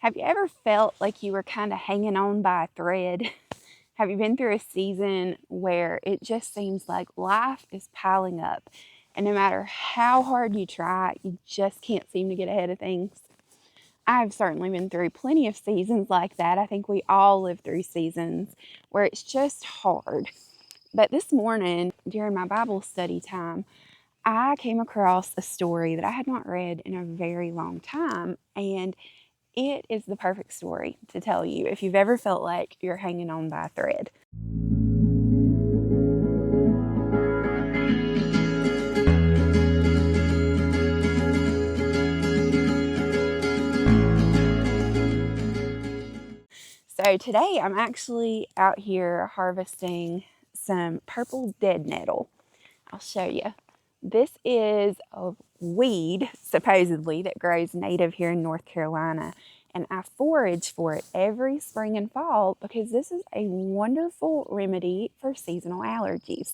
Have you ever felt like you were kind of hanging on by a thread? Have you been through a season where it just seems like life is piling up, and no matter how hard you try, you just can't seem to get ahead of things? I've certainly been through plenty of seasons like that. I think we all live through seasons where it's just hard. But this morning, during my Bible study time, I came across a story that I had not read in a very long time, and it is the perfect story to tell you if you've ever felt like you're hanging on by a thread. So today I'm actually out here harvesting some purple dead nettle. I'll show you. This is a weed, supposedly, that grows native here in North Carolina. And I forage for it every spring and fall because this is a wonderful remedy for seasonal allergies.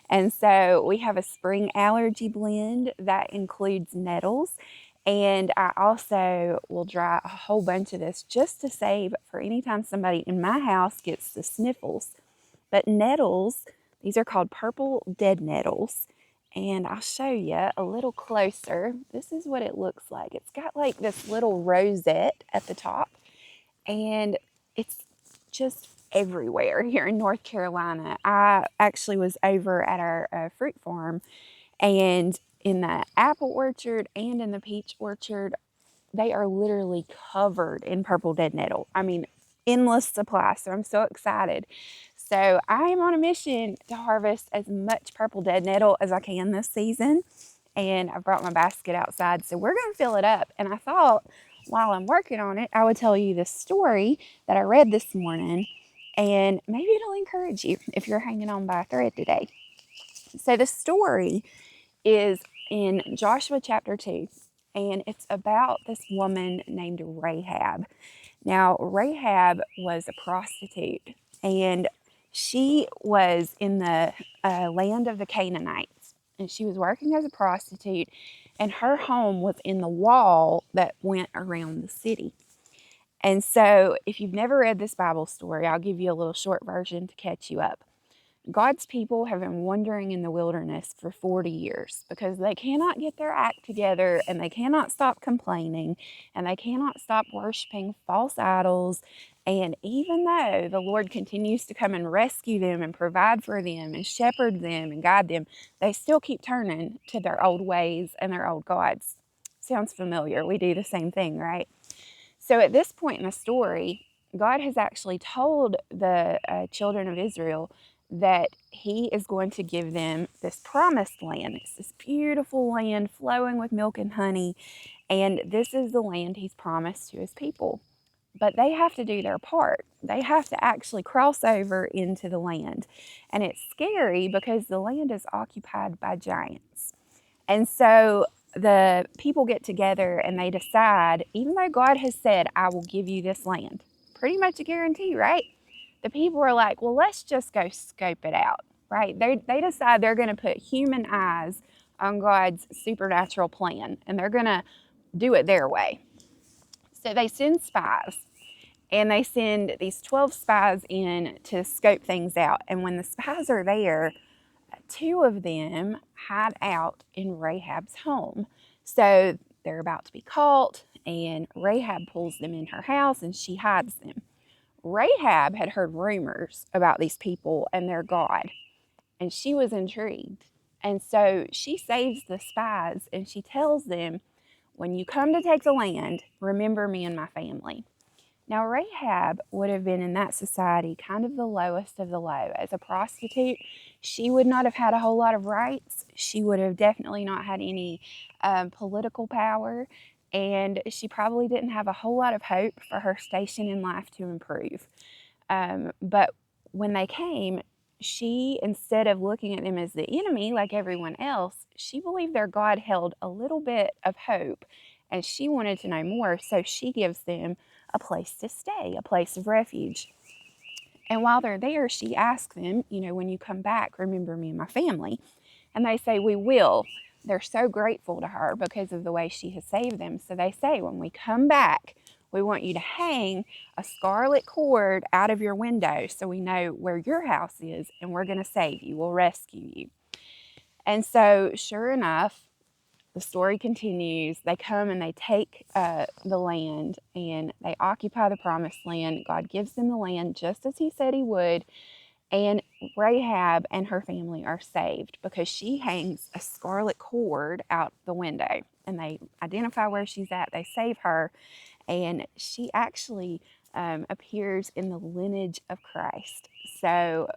And so we have a spring allergy blend that includes nettles. And I also will dry a whole bunch of this just to save for anytime somebody in my house gets the sniffles. But nettles, these are called purple dead nettles. And I'll show you a little closer. This is what it looks like. It's got like this little rosette at the top, and it's just everywhere here in North Carolina. I actually was over at our fruit farm, and in the apple orchard and in the peach orchard, they are literally covered in purple dead nettle. I mean, endless supply. So I'm so excited. So I am on a mission to harvest as much purple dead nettle as I can this season. And I brought my basket outside, so we're going to fill it up. And I thought while I'm working on it, I would tell you this story that I read this morning, and maybe it'll encourage you if you're hanging on by a thread today. So the story is in Joshua chapter 2, and it's about this woman named Rahab. Now, Rahab was a prostitute, and she was in the land of the Canaanites, and she was working as a prostitute, and her home was in the wall that went around the city. And so, if you've never read this Bible story, I'll give you a little short version to catch you up. God's people have been wandering in the wilderness for 40 years because they cannot get their act together, and they cannot stop complaining, and they cannot stop worshiping false idols. And even though the Lord continues to come and rescue them and provide for them and shepherd them and guide them, they still keep turning to their old ways and their old gods. Sounds familiar. We do the same thing, right? So at this point in the story, God has actually told the children of Israel that he is going to give them this promised land. It's this beautiful land flowing with milk and honey, and this is the land he's promised to his people. But they have to do their part. They have to actually cross over into the land. And it's scary because the land is occupied by giants. And so the people get together and they decide, even though God has said, I will give you this land, pretty much a guarantee, right? The people are like, well, let's just go scope it out, right? They decide they're going to put human eyes on God's supernatural plan, and they're going to do it their way. So they send spies, and they send these 12 spies in to scope things out. And when the spies are there, two of them hide out in Rahab's home. So they're about to be caught, and Rahab pulls them in her house and she hides them. Rahab had heard rumors about these people and their God, and she was intrigued. And so she saves the spies and she tells them, when you come to take the land, remember me and my family. Now, Rahab would have been in that society kind of the lowest of the low. As a prostitute, she would not have had a whole lot of rights. She would have definitely not had any political power. And she probably didn't have a whole lot of hope for her station in life to improve. But when they came, she, instead of looking at them as the enemy like everyone else, she believed their God held a little bit of hope, and she wanted to know more, so she gives them a place to stay, a place of refuge. And while they're there, she asks them, when you come back, remember me and my family. And they say, we will. They're so grateful to her because of the way she has saved them. So they say, when we come back, We want you to hang a scarlet cord out of your window so we know where your house is, and we're going to save you. We'll rescue you. And so, sure enough, the story continues. They come and they take the land and they occupy the promised land. God gives them the land just as He said He would. And Rahab and her family are saved because she hangs a scarlet cord out the window. And they identify where she's at. They save her. And she actually appears in the lineage of Christ. So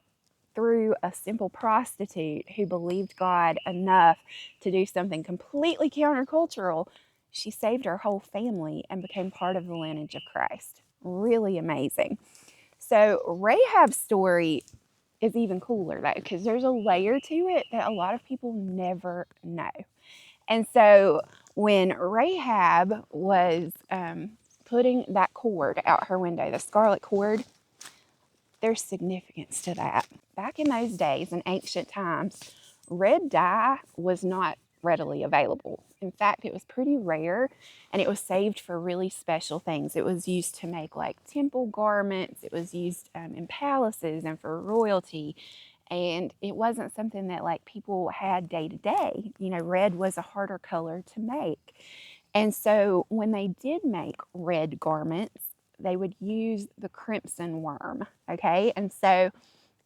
through a simple prostitute who believed God enough to do something completely countercultural, she saved her whole family and became part of the lineage of Christ. Really amazing. So Rahab's story is even cooler though, because there's a layer to it that a lot of people never know. And so when Rahab was putting that cord out her window, the scarlet cord, there's significance to that. Back in those days, in ancient times, red dye was not readily available. In fact, it was pretty rare and it was saved for really special things. It was used to make like temple garments, it was used in palaces and for royalty. And it wasn't something that like people had day to day. You know, red was a harder color to make. And so when they did make red garments, they would use the crimson worm, okay? And so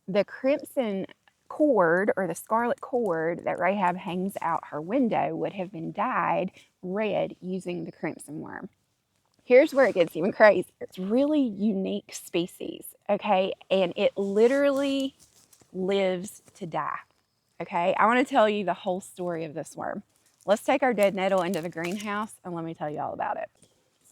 the crimson cord or the scarlet cord that Rahab hangs out her window would have been dyed red using the crimson worm. Here's where it gets even crazier. It's really unique species, okay? And it literally lives to die, okay? I want to tell you the whole story of this worm. Let's take our dead nettle into the greenhouse and let me tell you all about it.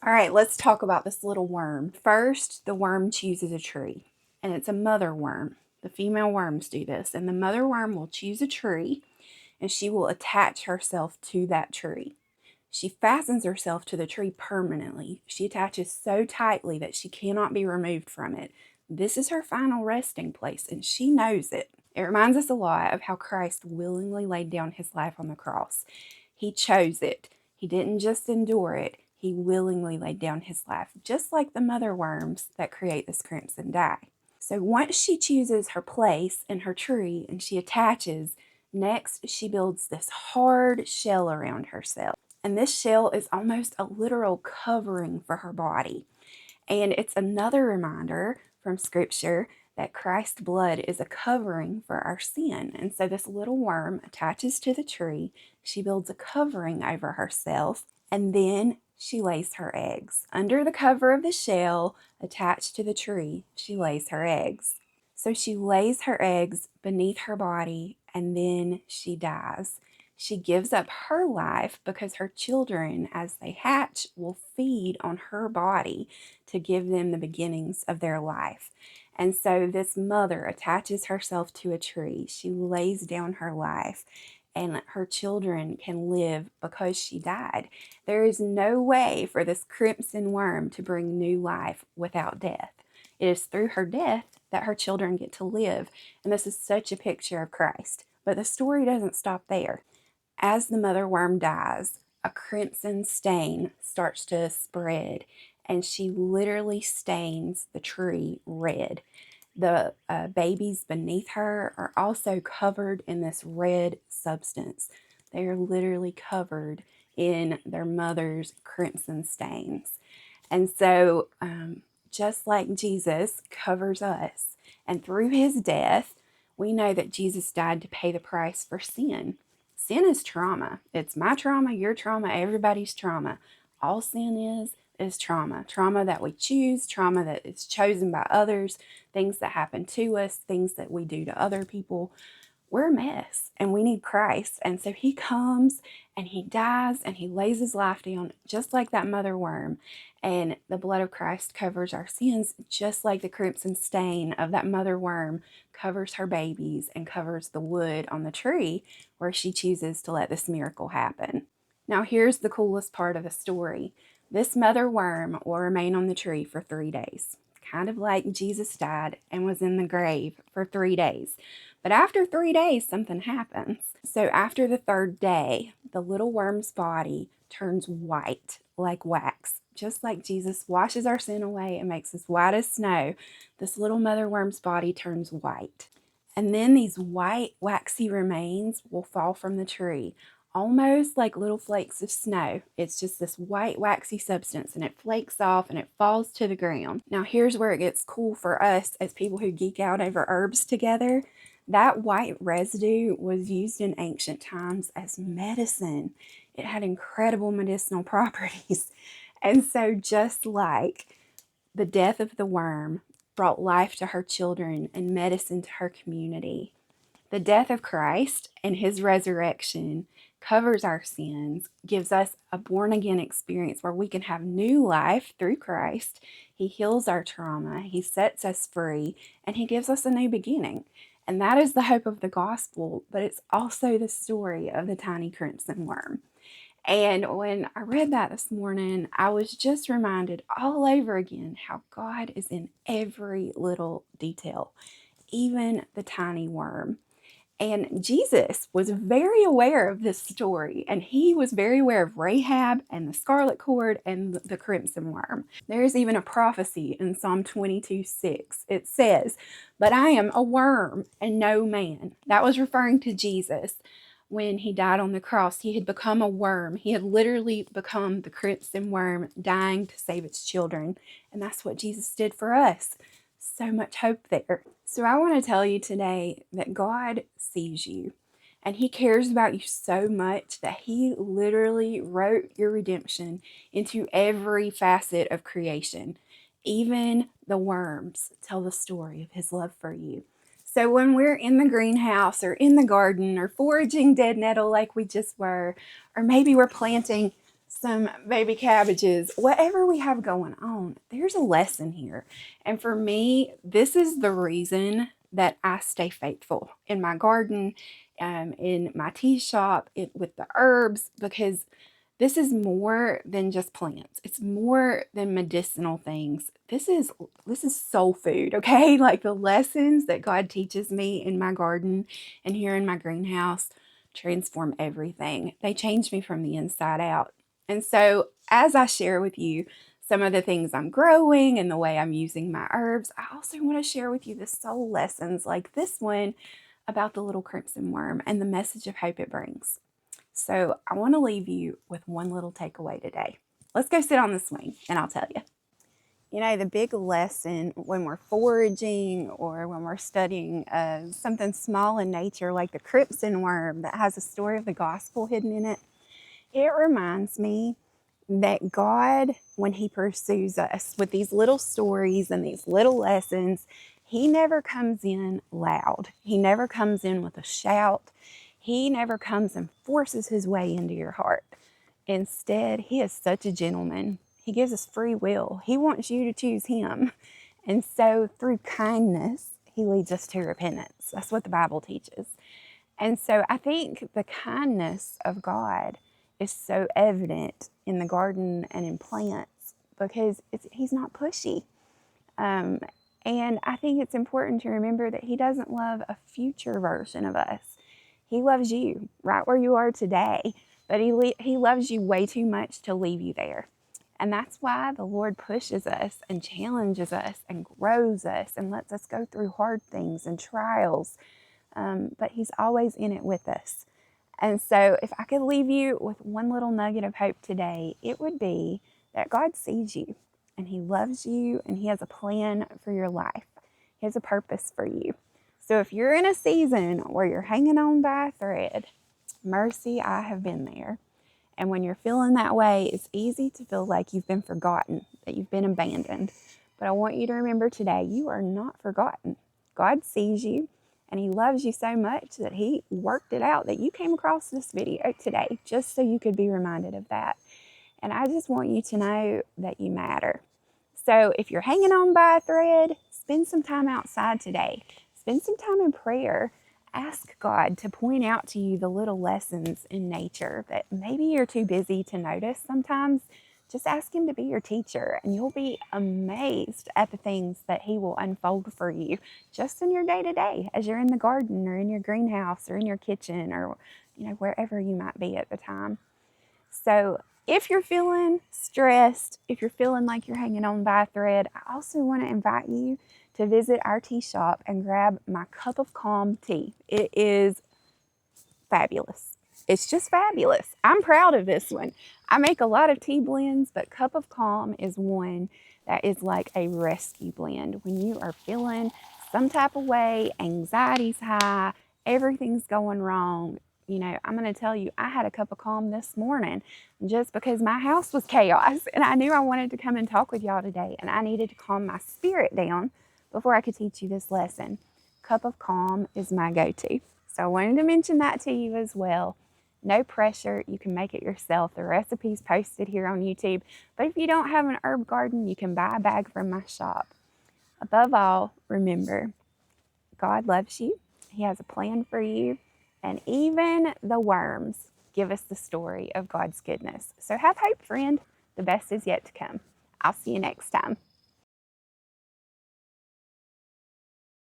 All right, let's talk about this little worm. First, the worm chooses a tree, and it's a mother worm. The female worms do this, and the mother worm will choose a tree, and she will attach herself to that tree. She fastens herself to the tree permanently. She attaches so tightly that she cannot be removed from it. This is her final resting place, and she knows it. It reminds us a lot of how Christ willingly laid down His life on the cross. He chose it. He didn't just endure it. He willingly laid down His life, just like the mother worms that create this crimson dye. So once she chooses her place in her tree and she attaches, next she builds this hard shell around herself. And this shell is almost a literal covering for her body. And it's another reminder from Scripture that Christ's blood is a covering for our sin. And so this little worm attaches to the tree. She builds a covering over herself, and then she lays her eggs. Under the cover of the shell, attached to the tree, she lays her eggs. So she lays her eggs beneath her body, and then she dies. She gives up her life because her children, as they hatch, will feed on her body to give them the beginnings of their life. And so this mother attaches herself to a tree. She lays down her life, and her children can live because she died. There is no way for this crimson worm to bring new life without death. It is through her death that her children get to live. And this is such a picture of Christ. But the story doesn't stop there. As the mother worm dies, a crimson stain starts to spread, and she literally stains the tree red. The babies beneath her are also covered in this red substance. They are literally covered in their mother's crimson stains. And so, just like Jesus covers us, and through His death, we know that Jesus died to pay the price for sin. Sin is trauma. It's my trauma, your trauma, everybody's trauma. All sin is trauma. Trauma that we choose, trauma that is chosen by others, things that happen to us, things that we do to other people. We're a mess and we need Christ. And so He comes and He dies and He lays His life down just like that mother worm. And the blood of Christ covers our sins just like the crimson stain of that mother worm covers her babies and covers the wood on the tree where she chooses to let this miracle happen. Now here's the coolest part of the story. This mother worm will remain on the tree for 3 days, kind of like Jesus died and was in the grave for 3 days. But after 3 days, something happens. So after the third day, the little worm's body turns white like wax. just like Jesus washes our sin away and makes us white as snow, this little mother worm's body turns white. And then these white, waxy remains will fall from the tree, almost like little flakes of snow. It's just this white, waxy substance, and it flakes off and it falls to the ground. Now, here's where it gets cool for us as people who geek out over herbs together. That white residue was used in ancient times as medicine. It had incredible medicinal properties. And so, just like the death of the worm brought life to her children and medicine to her community, the death of Christ and his resurrection covers our sins, gives us a born again experience where we can have new life through Christ. He heals our trauma, he sets us free, and he gives us a new beginning. And that is the hope of the gospel, but it's also the story of the tiny crimson worm. And when I read that this morning, I was just reminded all over again how God is in every little detail, even the tiny worm. And Jesus was very aware of this story, and he was very aware of Rahab and the scarlet cord and the crimson worm. There's even a prophecy in Psalm 22:6. It says, "But I am a worm and no man." That was referring to Jesus. When he died on the cross, he had become a worm. He had literally become the crimson worm, dying to save its children. And that's what Jesus did for us. So much hope there. So I want to tell you today that God sees you and he cares about you so much that he literally wrote your redemption into every facet of creation. Even the worms tell the story of his love for you. So when we're in the greenhouse or in the garden or foraging dead nettle like we just were, or maybe we're planting some baby cabbages, whatever we have going on, there's a lesson here. And for me, this is the reason that I stay faithful in my garden, in my tea shop, with the herbs, because this is more than just plants. It's more than medicinal things. This is soul food, okay? Like the lessons that God teaches me in my garden and here in my greenhouse transform everything. They change me from the inside out. And so as I share with you some of the things I'm growing and the way I'm using my herbs, I also want to share with you the soul lessons like this one about the little crimson worm and the message of hope it brings. So I want to leave you with one little takeaway today. Let's go sit on the swing and I'll tell you. You know, the big lesson when we're foraging or when we're studying something small in nature like the crimson worm that has a story of the gospel hidden in it, it reminds me that God, when he pursues us with these little stories and these little lessons, he never comes in loud. He never comes in with a shout. He never comes and forces his way into your heart. Instead, he is such a gentleman. He gives us free will. He wants you to choose him. And so through kindness, he leads us to repentance. That's what the Bible teaches. And so I think the kindness of God is so evident in the garden and in plants because he's not pushy. And I think it's important to remember that he doesn't love a future version of us. He loves you right where you are today, but he loves you way too much to leave you there. And that's why the Lord pushes us and challenges us and grows us and lets us go through hard things and trials. But he's always in it with us. And so if I could leave you with one little nugget of hope today, it would be that God sees you and he loves you and he has a plan for your life. He has a purpose for you. So if you're in a season where you're hanging on by a thread, mercy, I have been there. And when you're feeling that way, it's easy to feel like you've been forgotten, that you've been abandoned. But I want you to remember today, you are not forgotten. God sees you. And he loves you so much that he worked it out that you came across this video today just so you could be reminded of that. And I just want you to know that you matter. So if you're hanging on by a thread, spend some time outside today. Spend some time in prayer. Ask God to point out to you the little lessons in nature that maybe you're too busy to notice sometimes. Just ask him to be your teacher and you'll be amazed at the things that he will unfold for you just in your day-to-day as you're in the garden or in your greenhouse or in your kitchen or, wherever you might be at the time. So If you're feeling stressed, if you're feeling like you're hanging on by a thread, I also want to invite you to visit our tea shop and grab my Cup of Calm tea. It is fabulous. It's just fabulous. I'm proud of this one. I make a lot of tea blends, but Cup of Calm is one that is like a rescue blend. When you are feeling some type of way, anxiety's high, everything's going wrong, you know, I'm going to tell you, I had a cup of calm this morning just because my house was chaos and I knew I wanted to come and talk with y'all today and I needed to calm my spirit down before I could teach you this lesson. Cup of Calm is my go-to. So I wanted to mention that to you as well. No pressure. You can make it yourself. The recipe's posted here on YouTube. But if you don't have an herb garden, you can buy a bag from my shop. Above all, remember, God loves you. He has a plan for you. And even the worms give us the story of God's goodness. So have hope, friend. The best is yet to come. I'll see you next time.